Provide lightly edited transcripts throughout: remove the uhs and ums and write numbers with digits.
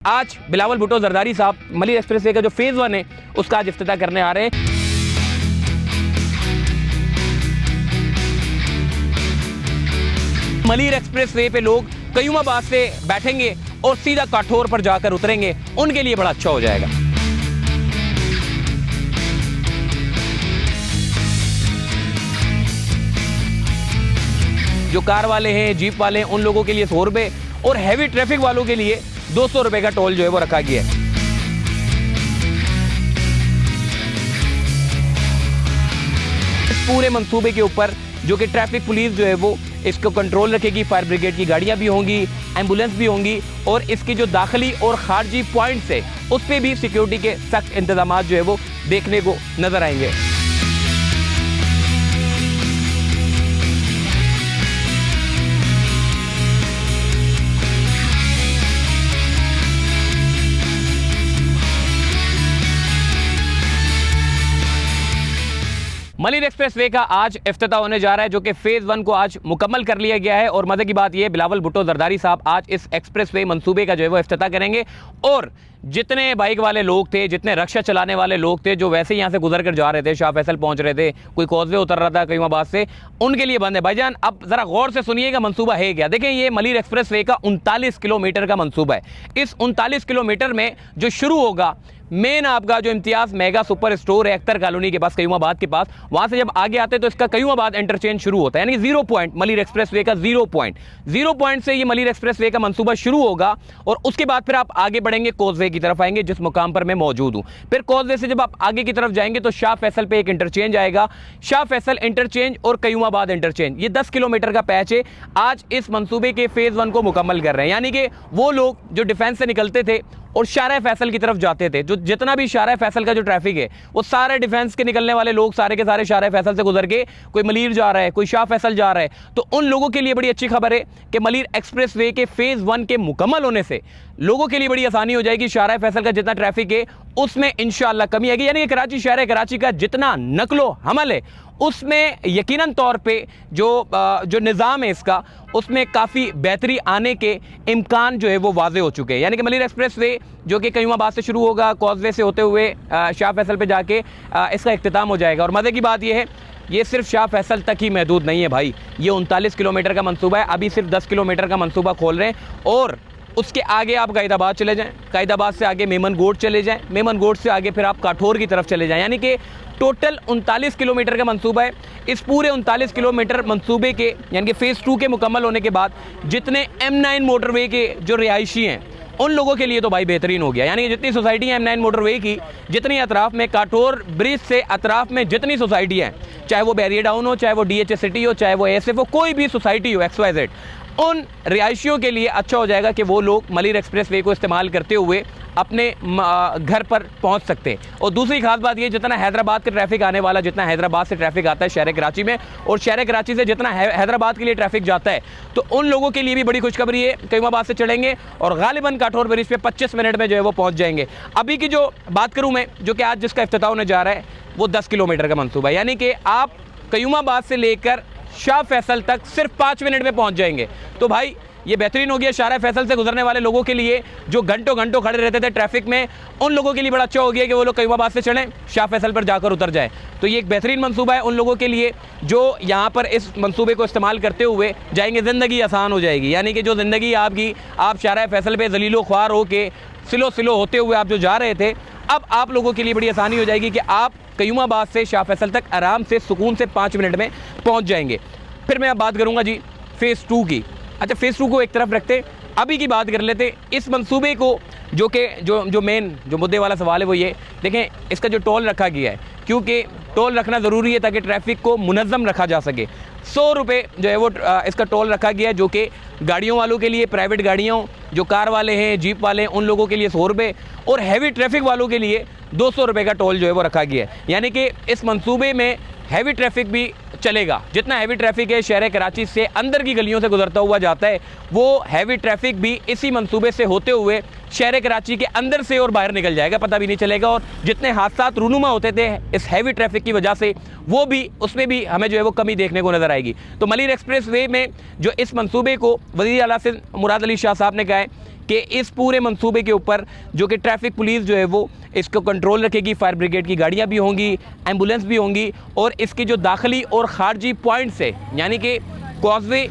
आज बिलावल भुट्टो जरदारी साहब मलिर एक्सप्रेसवे का जो फेज़ 1 है उसका आज इफ्तिताह करने आ रहे हैं। मलिर एक्सप्रेसवे पे लोग कयूमाबाद से बैठेंगे और सीधा काठौर पर जाकर उतरेंगे, उनके लिए बड़ा अच्छा हो जाएगा। जो कार वाले हैं, जीप वाले हैं, उन लोगों के लिए 100 रुपये और हैवी ट्रैफिक वालों के लिए 200 रुपये का टोल जो है वो रखा गया है। इस पूरे मंसूबे के ऊपर जो कि ट्रैफिक पुलिस जो है वो इसको कंट्रोल रखेगी, फायर ब्रिगेड की गाड़ियां भी होंगी, एम्बुलेंस भी होंगी और इसकी जो दाखिली और खारजी पॉइंट्स है उस पर भी सिक्योरिटी के सख्त इंतजाम जो है वो देखने को नजर आएंगे। मलिर एक्सप्रेसवे का आज इफ्तिताह होने जा रहा है, जो कि फेज़ 1 को आज मुकम्मल कर लिया गया है। और मज़े की बात यह है, बिलावल भुट्टो जरदारी साहब आज इस एक्सप्रेसवे मंसूबे का जो है वो इफ्तिताह करेंगे। और जितने बाइक वाले लोग थे, जितने रक्षा चलाने वाले लोग थे, जो वैसे यहाँ से गुजर कर जा रहे थे, शाह फैसल पहुँच रहे थे, कोई कॉजवे उतर रहा था कयूमाबाद से, उनके लिए बंद है। भाईजान अब ज़रा गौर से सुनिएगा मंसूबा है क्या। देखें, ये मलिर एक्सप्रेसवे का 39 किलोमीटर का मंसूबा है। इस 39 किलोमीटर में जो शुरू होगा मेन आपका जो इम्तियाज़ मेगा सुपर स्टोर है अख्तर कॉलोनी के पास, कयूमाबाद के पास, वहाँ से जब आगे आते हैं तो इसका कयूमाबाद इंटरचेंज शुरू होता है, यानी 0 पॉइंट मलिर एक्सप्रेसवे का 0 पॉइंट से ये मलिर एक्सप्रेसवे का मंसूबा शुरू होगा। और उसके बाद फिर आप आगे बढ़ेंगे, कॉजवे की तरफ आएंगे जिस मुकाम पर मैं मौजूद हूँ। फिर कॉजवे से जब आप आगे की तरफ जाएंगे तो शाह फैसल पे एक इंटरचेंज आएगा, शाह फैसल इंटरचेंज और कयूमाबाद इंटरचेंज, ये 10 किलोमीटर का पैच है। आज इस मंसूबे के फेज़ 1 को मुकम्मल कर रहे हैं, यानी कि वो लोग जो डिफेंस से निकलते थे और शाह फैसल की तरफ जाते थे, जो जितना भी शाह फैसल का जो ट्रैफिक है वो सारे डिफेंस के निकलने वाले लोग सारे के सारे शाह फैसल से गुजर के कोई मलिर जा रहा है, कोई शाह फैसल जा रहा है, तो उन लोगों के लिए बड़ी अच्छी खबर है कि मलिर एक्सप्रेसवे के फेज़ 1 के मुकम्मल होने से लोगों के लिए बड़ी आसानी हो जाएगी। शाह फैसल का जितना ट्रैफिक है उसमें इंशाअल्लाह कमी आएगी, यानी कि कराची शहर कराची का जितना नकलो हमल है उसमें यकीनन तौर पे जो निज़ाम है इसका, उसमें काफ़ी बेहतरी आने के इम्कान जो है वो वाज़े हो चुके हैं। यानी कि मलिर एक्सप्रेसवे जो कि कयूमाबाद से शुरू होगा, कॉजवे से होते हुए शाह फैसल पे जाके इसका इख्तिताम हो जाएगा। और मज़े की बात यह है, ये सिर्फ शाह फैसल तक ही महदूद नहीं है भाई, ये 39 किलोमीटर का मंसूबा है। अभी सिर्फ 10 किलोमीटर का मंसूबा खोल रहे हैं और उसके आगे आप कायदाबाद चले जाएं, कायदाबाद से आगे मेमन गोड चले जाएं, मेमन गोड से आगे फिर आप काठौर की तरफ चले जाएं, यानी कि टोटल 39 किलोमीटर का मंसूबा है। इस पूरे 39 किलोमीटर मंसूबे के यानी कि फेज़ 2 के मुकम्मल होने के बाद जितने M9 मोटरवे के जो रिहायशी हैं उन लोगों के लिए तो भाई बेहतरीन हो गया। यानी कि जितनी सोसाइटी है M9 मोटरवे की, जितनी अतराफ़ में काठौर ब्रिज से अतराफ़ में जितनी सोसाइटी हैं, चाहे वो बैरियर डाउन हो, चाहे वो DHA सिटी हो, चाहे वो ASF हो, कोई भी सोसाइटी हो XYZ, उन रिहायशियों के लिए अच्छा हो जाएगा कि वो लोग मलिर एक्सप्रेसवे को इस्तेमाल करते हुए अपने घर पर पहुंच सकते हैं। और दूसरी खास बात ये, जितना हैदराबाद का ट्रैफिक आने वाला, जितना हैदराबाद से ट्रैफिक आता है शहर कराची में और शहर कराची से जितना हैदराबाद के लिए ट्रैफिक जाता है, तो उन लोगों के लिए भी बड़ी खुशखबरी है। कयूमाबाद से चढ़ेंगे और गालिबन काठौर ब्रिज पे 25 मिनट में जो है वो पहुँच जाएंगे। अभी की जो बात करूँ मैं, जो कि आज जिसका इफ्तिताह होने जा रहा है, वो 10 किलोमीटर का मनसूबा है, यानी कि आप कयूमाबाद से लेकर शाह फैसल तक सिर्फ 5 मिनट में पहुंच जाएंगे। तो भाई ये बेहतरीन हो गया शाह फैसल से गुजरने वाले लोगों के लिए, जो घंटों घंटों खड़े रहते थे ट्रैफिक में, उन लोगों के लिए बड़ा अच्छा हो गया कि वो लोग कयूमाबाद से चढ़ें, शाह फैसल पर जाकर उतर जाए। तो ये एक बेहतरीन मंसूबा है उन लोगों के लिए जो यहाँ पर इस मंसूबे को इस्तेमाल करते हुए जाएंगे, ज़िंदगी आसान हो जाएगी। यानी कि जो ज़िंदगी आपकी, आप शाह फैसल पर ज़लीलो ख्वार हो के सिलो होते हुए आप जो जा रहे थे, अब आप लोगों के लिए बड़ी आसानी हो जाएगी कि आप कयूमाबाद से शाह फैसल तक आराम से सुकून से 5 मिनट में पहुंच जाएंगे। फिर मैं अब बात करूंगा जी फेज़ 2 की। अच्छा, फेज़ 2 को एक तरफ रखते, अभी की बात कर लेते इस मंसूबे को, जो कि जो मेन जो मुद्दे वाला सवाल है वो ये देखें, इसका जो टोल रखा गया है, क्योंकि टोल रखना ज़रूरी है ताकि ट्रैफिक को मुनज़्ज़म रखा जा सके। 100 रुपये जो है वो इसका टोल रखा गया है, जो कि गाड़ियों वालों के लिए, प्राइवेट गाड़ियों, जो कार वाले हैं, जीप वाले हैं, उन लोगों के लिए 100 रुपये और हैवी ट्रैफिक वालों के लिए 200 रुपये का टोल जो है वो रखा गया है। यानी कि इस मंसूबे में हैवी ट्रैफिक भी चलेगा। जितना हैवी ट्रैफिक है शहर कराची से अंदर की गलियों से गुजरता हुआ जाता है, वो हैवी ट्रैफिक भी इसी मंसूबे से होते हुए शहर कराची के अंदर से और बाहर निकल जाएगा, पता भी नहीं चलेगा। और जितने हादसात रूनुमा होते थे इस हैवी ट्रैफिक की वजह से, वो भी उसमें भी हमें जो है वो कमी देखने को नज़र आएगी। तो मलिर एक्सप्रेस वे में जो इस मंसूबे को वज़ीर आला से मुराद अली शाह साहब ने कहा है कि इस पूरे मंसूबे के ऊपर जो कि ट्रैफिक पुलिस जो है वो इसको कंट्रोल रखेगी, फायर ब्रिगेड की गाड़ियाँ भी होंगी, एम्बुलेंस भी होंगी, और इसकी जो दाखिली और खारजी पॉइंट्स है यानी कि कॉजवे,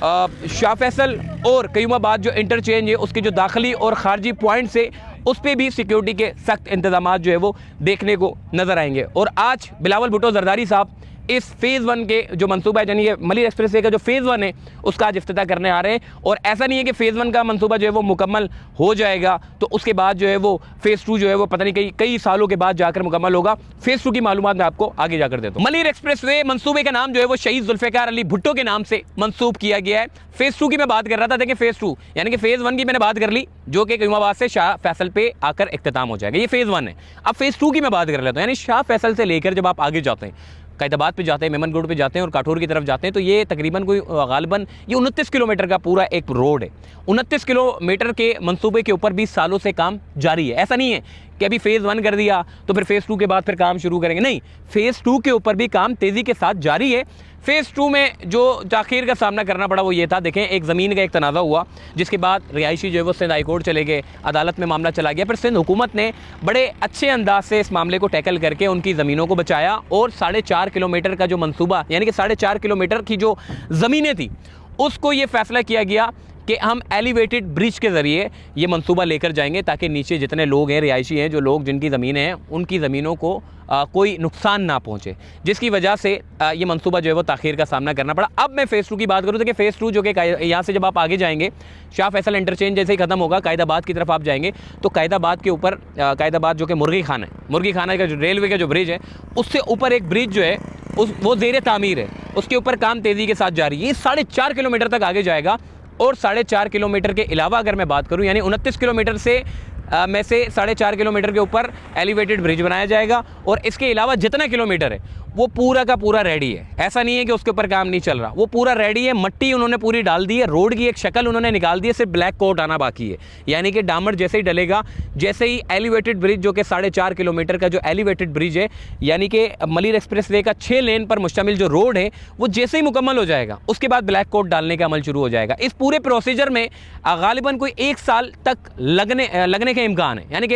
शाह फैसल और कयूमाबाद जो इंटरचेंज है उसके जो दाखिली और खारजी पॉइंट्स है उस पर भी सिक्योरिटी के सख्त इंतजाम जो है वो देखने को नज़र आएंगे। और आज बिलावल भुट्टो जरदारी साहब इस फेज़ 1 के जो मंसूबा है यानी ये मलिर एक्सप्रेस वे का जो फेज़ 1 है उसका आज इफ्तिताह करने आ रहे हैं। और ऐसा नहीं है कि फेज़ 1 का मंसूबा जो है वो मुकम्मल हो जाएगा तो उसके बाद जो है वो फेज़ 2 जो है वो पता नहीं कई सालों के बाद जाकर मुकम्मल होगा। फेज़ 2 की मालूमात मैं आपको आगे जाकर देता हूँ। मलिर एक्सप्रेस वे मंसूबे का नाम जो है वो शहीद जुल्फ़िकार अली भुट्टो के नाम से मंसूब किया गया है। फेज़ 2 की मैं बात कर रहा था, देखिए फेज़ 2 यानी कि फेज़ 1 की मैंने बात कर ली जो कि कयूमाबाद से शाह फैसल पे आकर इख्तिताम हो जाएगा, ये फेज़ 1 है। अब फेज़ 2 की मैं बात कर लेता हूँ, यानी शाह फैसल से लेकर जब आप आगे जाते हैं, कैदाबाद पे जाते हैं, मेमनगुड पे जाते हैं और काठौर की तरफ जाते हैं, तो ये तकरीबन कोई गालिबन ये 29 किलोमीटर का पूरा एक रोड है। 29 किलोमीटर के मंसूबे के ऊपर 20 सालों से काम जारी है। ऐसा नहीं है कि अभी फेज़ 1 कर दिया तो फिर फेज़ 2 के बाद फिर काम शुरू करेंगे, नहीं, फेज़ 2 के ऊपर भी काम तेज़ी के साथ जारी है। फेज़ 2 में जो ताख़ीर का सामना करना पड़ा वो ये था, देखें एक ज़मीन का एक तनाज़ा हुआ जिसके बाद रिहायशी जो है वो सिंध हाई कोर्ट चले गए, अदालत में मामला चला गया, फिर सिंध हुकूमत ने बड़े अच्छे अंदाज से इस मामले को टैकल करके उनकी ज़मीनों को बचाया और 4.5 किलोमीटर का जो मंसूबा यानी कि 4.5 किलोमीटर की जो ज़मीनें थी उसको ये फ़ैसला किया गया कि हम एलिवेटेड ब्रिज के ज़रिए ये मंसूबा लेकर जाएंगे ताकि नीचे जितने लोग हैं, रिहायशी हैं, जो लोग जिनकी ज़मीनें हैं उनकी ज़मीनों को कोई नुकसान ना पहुंचे, जिसकी वजह से ये मंसूबा जो है वो ताख़ीर का सामना करना पड़ा। अब मैं फेज़ 2 की बात करूँ तो कि फेज़ 2 जो कि यहाँ से जब आप आगे जाएंगे शाह फैसल इंटरचेंज जैसे ही ख़त्म होगा, कैदाबाद की तरफ आप जाएंगे तो कैदाबाद के ऊपर कैदाबाद जो कि मुर्गी खाना है, मुर्गी खाना का जो रेलवे का जो ब्रिज है उससे ऊपर एक ब्रिज जो है वो ज़ेर तामीर है, उसके ऊपर काम तेज़ी के साथ जारी है। ये 4.5 किलोमीटर तक आगे जाएगा और 4.5 किलोमीटर के अलावा अगर मैं बात करूं यानी 29 किलोमीटर से में से 4.5 किलोमीटर के ऊपर एलिवेटेड ब्रिज बनाया जाएगा और इसके अलावा जितना किलोमीटर है वो पूरा का पूरा रेडी है। ऐसा नहीं है कि उसके ऊपर काम नहीं चल रहा, वो पूरा रेडी है, मट्टी उन्होंने पूरी डाल दी है, रोड की एक शक्ल उन्होंने निकाल दी है, सिर्फ ब्लैक कोट आना बाकी है। यानी कि डामर जैसे ही डलेगा, जैसे ही एलिवेटेड ब्रिज जो कि 4.5 किलोमीटर का जो एलिवेटेड ब्रिज है यानी कि मलिर एक्सप्रेस वे का 6 लेन पर मुश्तमिल जो रोड है वो जैसे ही मुकम्मल हो जाएगा उसके बाद ब्लैक कोट डालने का अमल शुरू हो जाएगा। इस पूरे प्रोसीजर में गालिबन कोई 1 साल तक लगने का इम्कान है, यानी कि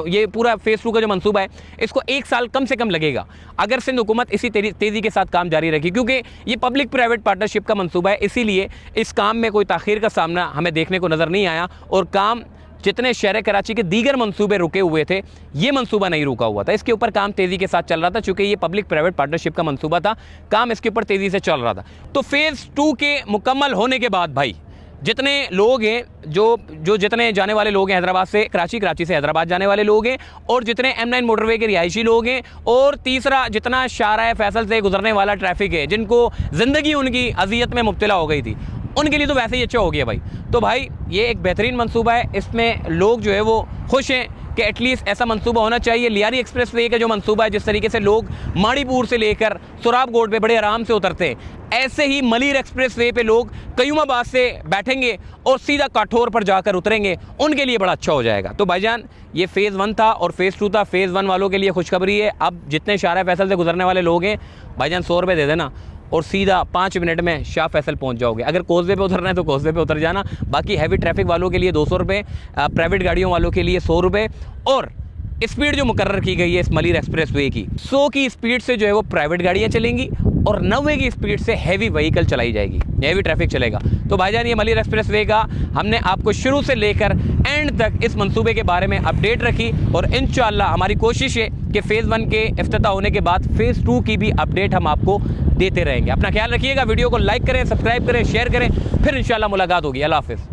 ये पूरा फेज़ 2 का जो मंसूबा है इसको 1 साल कम से कम लगेगा अगर सिंध हुकूमत इसी तेज़ी के साथ काम जारी रखी, क्योंकि ये पब्लिक प्राइवेट पार्टनरशिप का मंसूबा है, इसीलिए इस काम में कोई ताख़ीर का सामना हमें देखने को नज़र नहीं आया। और काम जितने शहर कराची के दीगर मंसूबे रुके हुए थे ये मंसूबा नहीं रुका हुआ था, इसके ऊपर काम तेज़ी के साथ चल रहा था, चूँकि ये पब्लिक प्राइवेट पार्टनरशिप का मंसूबा था, काम इसके ऊपर तेज़ी से चल रहा था। तो फेज़ 2 के मुकम्मल होने के बाद भाई जितने लोग हैं जो जितने जाने वाले लोग हैं हैदराबाद से कराची, कराची से हैदराबाद जाने वाले लोग हैं, और जितने M9 मोटरवे के रिहायशी लोग हैं, और तीसरा जितना शाहराह फैसल से गुजरने वाला ट्रैफिक है जिनको ज़िंदगी उनकी अजियत में मुब्तला हो गई थी, उनके लिए तो वैसे ही अच्छा हो गया भाई। तो भाई ये एक बेहतरीन मंसूबा है, इसमें लोग जो है वो खुश हैं कि एटलीस्ट ऐसा मंसूबा होना चाहिए। लियारी एक्सप्रेस वे का जो मंसूबा है, जिस तरीके से लोग माड़ीपुर से लेकर सोराबकोट पे बड़े आराम से उतरते हैं, ऐसे ही मलिर एक्सप्रेस वे पे लोग कयूमाबाद से बैठेंगे और सीधा काठौर पर जाकर उतरेंगे, उनके लिए बड़ा अच्छा हो जाएगा। तो भाईजान ये फेज़ 1 था और फेज़ 2 था। फेज़ 1 वालों के लिए खुशखबरी है, अब जितने शाहराह फैसल से गुजरने वाले लोग हैं भाईजान 100 रुपये दे देना और सीधा 5 मिनट में शाह फैसल पहुंच जाओगे। अगर कोसवे पे उतरना है तो कोसवे पे उतर जाना, बाकी हैवी ट्रैफिक वालों के लिए 200 रुपये, प्राइवेट गाड़ियों वालों के लिए 100 रुपये। और स्पीड जो मुकर्रर की गई है इस मलिर एक्सप्रेस वे की 100 की स्पीड से जो है वो प्राइवेट गाड़ियाँ चलेंगी और 90 की स्पीड से हैवी व्हीकल चलाई जाएगी, हैवी ट्रैफिक चलेगा। तो भाईजान ये मलिर एक्सप्रेस वे का हमने आपको शुरू से लेकर एंड तक इस मंसूबे के बारे में अपडेट रखी और इंशाअल्लाह हमारी कोशिश है कि फेज़ 1 के इफ्तिताह होने के बाद फेज़ 2 की भी अपडेट हम आपको देते रहेंगे। अपना ख्याल रखिएगा, वीडियो को लाइक करें, सब्सक्राइब करें, शेयर करें, फिर इंशाअल्लाह मुलाकात होगी। अल्लाह हाफ़िज़।